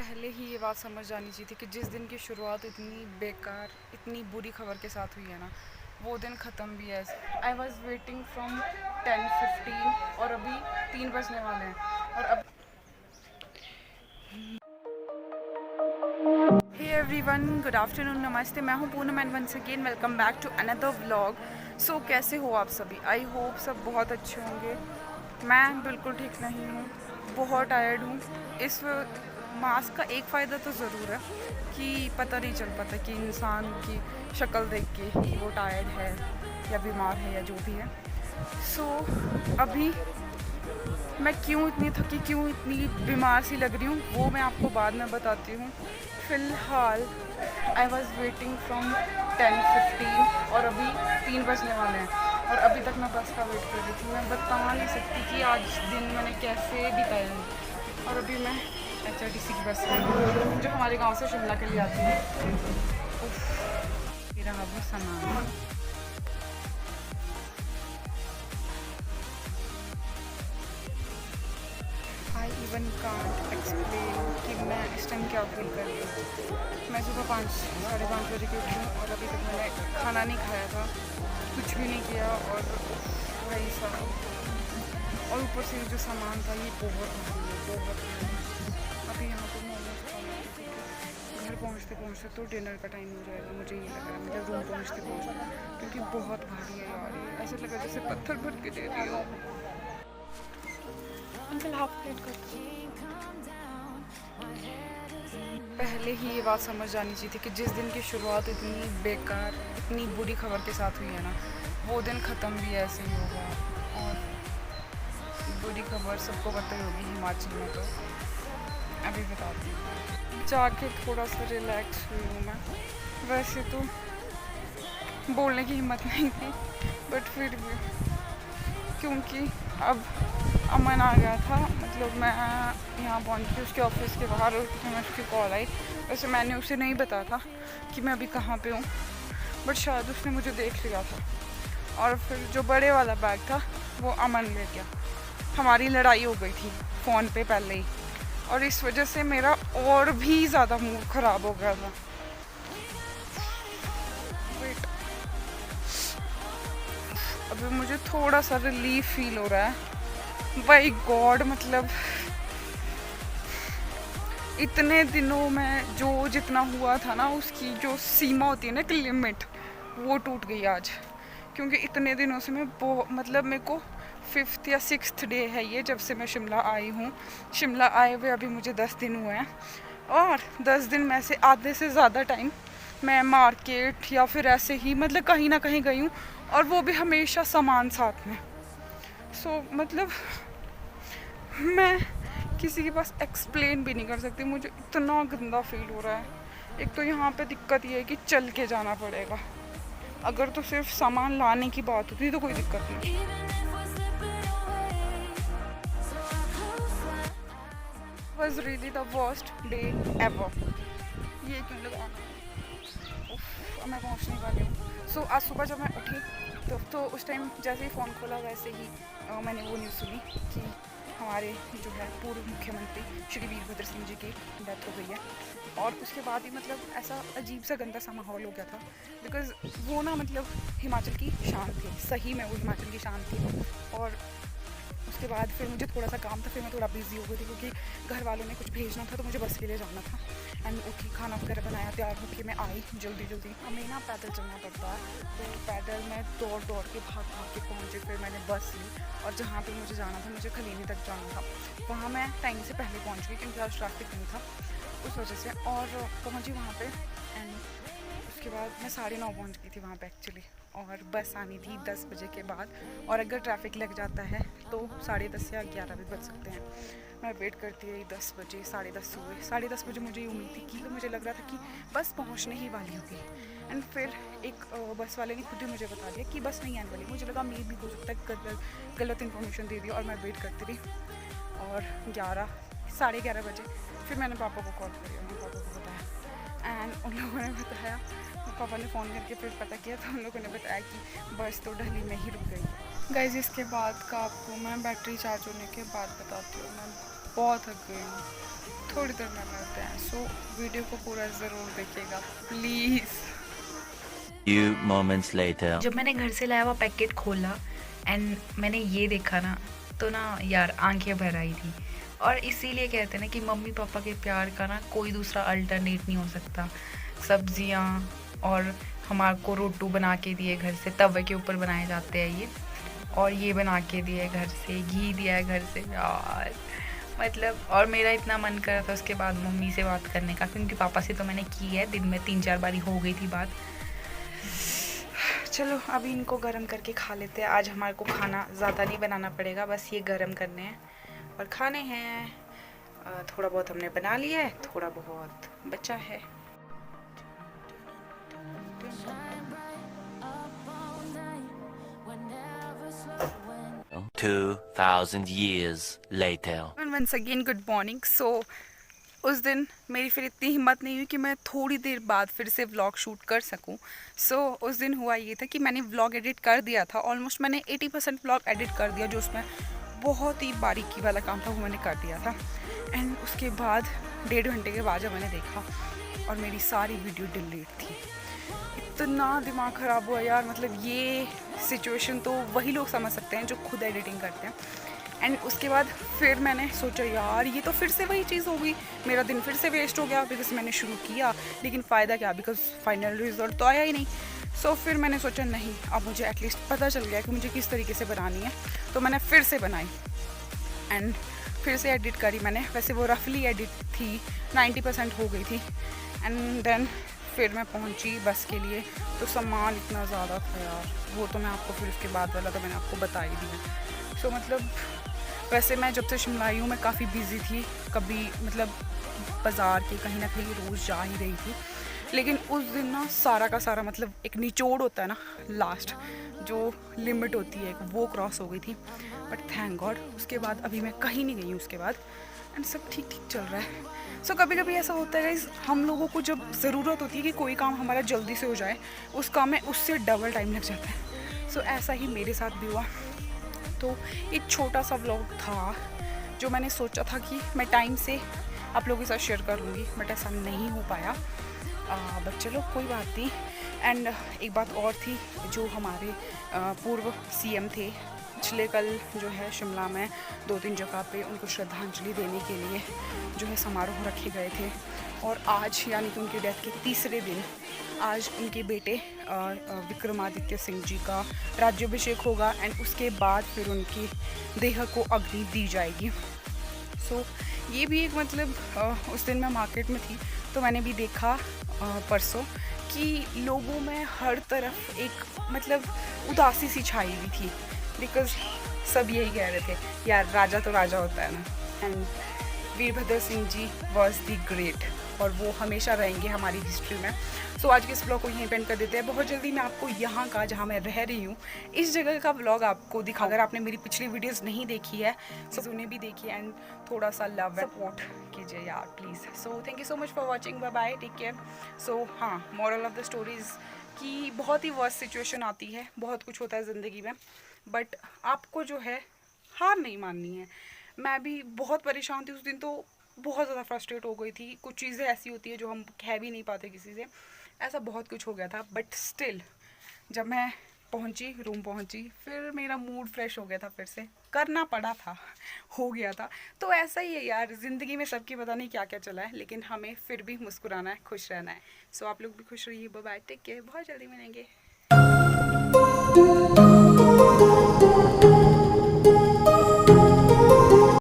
पहले ही ये बात समझ जानी चाहिए थी कि जिस दिन की शुरुआत इतनी बेकार, इतनी बुरी खबर के साथ हुई है ना, वो दिन ख़त्म भी है। आई वॉज़ वेटिंग फ्रॉम 10:15 और अभी 3 बजने वाले हैं। और अब हे एवरीवन, गुड आफ्टरनून, नमस्ते। मैं हूँ Poonam and once again welcome back to another vlog. So कैसे हो आप सभी? आई होप सब बहुत अच्छे होंगे। मैं बिल्कुल ठीक नहीं हूँ, बहुत टायर्ड हूँ। इस मास्क का एक फ़ायदा तो ज़रूर है कि पता नहीं चल पाता कि इंसान की शक्ल देख के कि वो टायर्ड है या बीमार है या जो भी है। सो अभी मैं क्यों इतनी थकी, क्यों इतनी बीमार सी लग रही हूँ, वो मैं आपको बाद में बताती हूँ। फ़िलहाल आई वॉज़ वेटिंग फ्रॉम 10:15 और अभी 3 बजने वाले हैं। और अभी तक मैं बस का वेट कर रही थी। मैं बता नहीं सकती कि आज दिन मैंने कैसे बिताया है। और अभी मैं HRTC की बस में जो हमारे गांव से शिमला के लिए आती है। उफ, ये रहा वो सामान। आई इवन कांट एक्सप्लेन कि मैं इस टाइम क्या फील कर रही हूँ। मैं सुबह 5-5:30 बजे की उठी हूँ और अभी तक मैंने खाना नहीं खाया था, कुछ भी नहीं किया। और वही सब, और ऊपर से जो सामान था ये बहुत भारी है, बहुत भारी। अभी यहाँ पर मोमोज खाना, घर पहुँचते पहुँचते तो डिनर का टाइम हो जाएगा, मुझे ये लग रहा है, मतलब रूम पहुँचते पहुँचते, क्योंकि बहुत भारी है यार। ये ऐसा लगा जैसे पत्थर भर के दे रही हो। अंकल हाफ प्लेट कर। पहले ही ये बात समझ जानी चाहिए थी कि जिस दिन की शुरुआत इतनी बेकार, इतनी बुरी खबर के साथ हुई है ना, वो दिन ख़त्म भी ऐसे ही होगा। और बुरी खबर सबको पता ही होगी हिमाचल में। तो अभी बताती हूँ, जाके थोड़ा सा रिलैक्स हुई हूँ मैं। वैसे तो बोलने की हिम्मत नहीं थी, बट फिर भी, क्योंकि अब अमन आ गया था, मतलब मैं यहाँ पहुँच के उसके ऑफिस के बाहर, और मैं उसकी कॉल आई। वैसे मैंने उसे नहीं बताया था कि मैं अभी कहाँ पे हूँ, बट शायद उसने मुझे देख लिया था। और फिर जो बड़े वाला बैग था वो अमन ले गया। हमारी लड़ाई हो गई थी फ़ोन पे पहले ही, और इस वजह से मेरा और भी ज़्यादा मूड ख़राब हो गया था। वेट, अभी मुझे थोड़ा सा रिलीफ फील हो रहा है। बाय गॉड, मतलब इतने दिनों में जो जितना हुआ था ना, उसकी जो सीमा होती है ना, कि लिमिट, वो टूट गई आज। क्योंकि इतने दिनों से मैं मतलब मेरे को 5th या 6th डे है ये जब से मैं शिमला आई हूँ। शिमला आए हुए अभी मुझे 10 दिन हुए हैं, और 10 दिन में से आधे से ज़्यादा टाइम मैं मार्केट या फिर ऐसे ही, मतलब कहीं ना कहीं गई हूँ, और वो भी हमेशा सामान साथ में। सो मतलब मैं किसी के पास एक्सप्लेन भी नहीं कर सकती, मुझे इतना गंदा फील हो रहा है। एक तो यहाँ पे दिक्कत ये है कि चल के जाना पड़ेगा। अगर तो सिर्फ सामान लाने की बात होती तो कोई दिक्कत नहीं। Was really the worst day ever. ये क्यों लगा, अब मैं पहुँचने वाली हूँ। सो आज सुबह जब मैं उठी तो उस टाइम जैसे ही फ़ोन खोला वैसे ही मैंने वो न्यूज़ सुनी कि हमारे जो है पूर्व मुख्यमंत्री श्री वीरभद्र सिंह जी की डेथ हो गई है। और उसके बाद ही मतलब ऐसा अजीब सा गंदा सा माहौल हो गया था, बिकॉज़ वो ना, मतलब हिमाचल की शान थी, सही में वो हिमाचल की शान थी। और उसके बाद फिर मुझे थोड़ा सा काम था, फिर मैं थोड़ा बिजी हो गई थी, क्योंकि घर वालों ने कुछ भेजना था तो मुझे बस के लिए जाना था। एंड उठी, खाना वगैरह बनाया, तैयार होकर मैं आई जल्दी। हमें ना पैदल चलना पड़ता है, तो पैदल मैं दौड़ के भाग के पहुँची। फिर मैंने बस ली, और जहाँ पे मुझे जाना था, मुझे खलीनी तक जाना था, वहाँ मैं टाइम से पहले पहुँच गई, क्योंकि आज ट्रैफिक नहीं था उस वजह से। और पहुँची वहाँ पर, एंड उसके बाद मैं 9:30 पहुँच गई थी वहाँ पे एक्चुअली। और बस आनी थी 10 बजे के बाद, और अगर ट्रैफिक लग जाता है तो 10:30 या 11 भी बज सकते हैं। मैं वेट करती रही 10 बजे, 10:30 हुए। 10:30 बजे मुझे उम्मीद थी कि, मुझे लग रहा था कि बस पहुँचने ही वाली होगी। एंड फिर एक बस वाले ने खुद ही मुझे बता दिया कि बस नहीं आने वाली। मुझे लगा मे भी हो सकता है गलत इन्फॉर्मेशन दे दी, और मैं वेट करती रही। और 11-11:30 बजे फिर मैंने पापा को कॉल किया, मैंने पापा को बताया, एंड उन लोगों ने बताया, पापा ने फ़ोन करके फिर पता किया, तो उन लोगों ने बताया कि बस तो दिल्ली में ही रुक गई। गाइज़, इसके बाद का आपको मैं बैटरी चार्ज होने के बाद बताती हूँ। मैं बहुत थक गई हूँ, थोड़ी देर में मिलते हैं। सो वीडियो को पूरा ज़रूर देखिएगा प्लीज़। Few moments later. जब मैंने घर से लाया हुआ पैकेट खोला एंड मैंने ये देखा ना, तो ना यार आंखें भर आई थी। और इसीलिए कहते हैं ना कि मम्मी पापा के प्यार का ना कोई दूसरा अल्टरनेट नहीं हो सकता। सब्जियां और हमारे को रोटू बना के दिए घर से, तवे के ऊपर बनाए जाते हैं ये, और ये बना के दिए घर से, घी दिया है घर से यार। मतलब और मेरा इतना मन कर रहा था उसके बाद मम्मी से बात करने का, क्योंकि पापा से तो मैंने की है, दिन में 3-4 बारी हो गई थी बात। चलो अभी इनको गरम करके खा लेते हैं। आज हमारे को खाना ज़्यादा नहीं बनाना पड़ेगा, बस ये गरम करने हैं और खाने हैं। थोड़ा बहुत हमने बना लिया है, थोड़ा बहुत बचा है। 2000 years later. Once again good morning. So उस दिन मेरी फिर इतनी हिम्मत नहीं हुई कि मैं थोड़ी देर बाद फिर से व्लॉग शूट कर सकूं। सो उस दिन हुआ ये था कि मैंने व्लॉग एडिट कर दिया था, ऑलमोस्ट मैंने 80% व्लॉग एडिट कर दिया, जो उसमें बहुत ही बारीकी वाला काम था वो मैंने कर दिया था। एंड उसके बाद 1.5 घंटे के बाद जब मैंने देखा और मेरी सारी वीडियो डिलीट थी, इतना दिमाग ख़राब हुआ यार। मतलब ये सिचुएशन तो वही लोग समझ सकते हैं जो खुद एडिटिंग करते हैं। एंड उसके बाद फिर मैंने सोचा यार ये तो फिर से वही चीज़ हो गई, मेरा दिन फिर से वेस्ट हो गया, बिकॉज मैंने शुरू किया लेकिन फ़ायदा क्या, बिकॉज फाइनल रिजल्ट तो आया ही नहीं। सो फिर मैंने सोचा नहीं, अब मुझे एटलीस्ट पता चल गया कि मुझे किस तरीके से बनानी है, तो मैंने फिर से बनाई एंड फिर से एडिट करी मैंने। वैसे वो रफली एडिट थी, 90% हो गई थी। एंड देन फिर मैं पहुंची बस के लिए, तो सामान इतना ज़्यादा था यार, वो तो मैं आपको फिर उसके बाद वाला तो मैंने आपको बता ही दिया। सो मतलब वैसे मैं जब से शिमला आई हूँ मैं काफ़ी बिज़ी थी, कभी मतलब बाज़ार के कहीं ना कहीं रोज़ जा ही रही थी, लेकिन उस दिन ना सारा का सारा मतलब एक निचोड़ होता है ना, लास्ट जो लिमिट होती है वो क्रॉस हो गई थी। बट थैंक गॉड उसके बाद अभी मैं कहीं नहीं गई हूँ उसके बाद, एंड सब ठीक ठीक चल रहा है। सो कभी कभी ऐसा होता है गाइस, हम लोगों को जब ज़रूरत होती है कि कोई काम हमारा जल्दी से हो जाए, उस काम में उससे डबल टाइम लग जाता है। सो ऐसा ही मेरे साथ भी हुआ। तो एक छोटा सा व्लॉग था जो मैंने सोचा था कि मैं टाइम से आप लोगों के साथ शेयर कर लूँगी, बट ऐसा नहीं हो पाया। बट चलो कोई बात नहीं। एंड एक बात और थी, जो हमारे पूर्व सीएम थे, पिछले कल जो है शिमला में 2-3 जगह पे उनको श्रद्धांजलि देने के लिए जो है समारोह रखे गए थे, और आज यानी कि उनकी डेथ के तीसरे दिन आज उनके बेटे विक्रमादित्य सिंह जी का राज्याभिषेक होगा, एंड उसके बाद फिर उनकी देह को अग्नि दी जाएगी। सो ये भी एक मतलब उस दिन मैं मार्केट में थी तो मैंने भी देखा परसों कि लोगों में हर तरफ एक मतलब उदासी सी छाई हुई थी, बिकॉज सब यही कह रहे थे यार राजा तो राजा होता है ना, and Virbhadra Singh ji was the great, और वो हमेशा रहेंगे हमारी हिस्ट्री में। सो आज के इस ब्लॉग को यहीं पेंड कर देते हैं। बहुत जल्दी मैं आपको यहाँ का, जहाँ मैं रह रही हूँ, इस जगह का व्लॉग आपको दिखा। अगर आपने मेरी पिछली वीडियोस नहीं देखी है तो उन्हें भी देखिए, एंड थोड़ा सा लव सपोर्ट कीजिए यार please. So thank you so much for watching, bye bye, take care. So हाँ, मॉरल ऑफ द स्टोरीज़ की बहुत ही वर्स्ट सिचुएशन आती है, बहुत कुछ होता है ज़िंदगी में, बट आपको जो है हार नहीं माननी है। मैं भी बहुत परेशान थी उस दिन, तो बहुत ज़्यादा फ्रस्ट्रेट हो गई थी। कुछ चीज़ें ऐसी होती है जो हम कह भी नहीं पाते किसी से, ऐसा बहुत कुछ हो गया था। बट स्टिल जब मैं पहुंची, रूम पहुंची, फिर मेरा मूड फ्रेश हो गया था, फिर से करना पड़ा था, हो गया था। तो ऐसा ही है यार, ज़िंदगी में सबकी पता नहीं क्या क्या चला है, लेकिन हमें फिर भी मुस्कुराना है, खुश रहना है। सो आप लोग भी खुश रहिए, बाय बाय, टेक केयर, बहुत जल्दी मिलेंगे।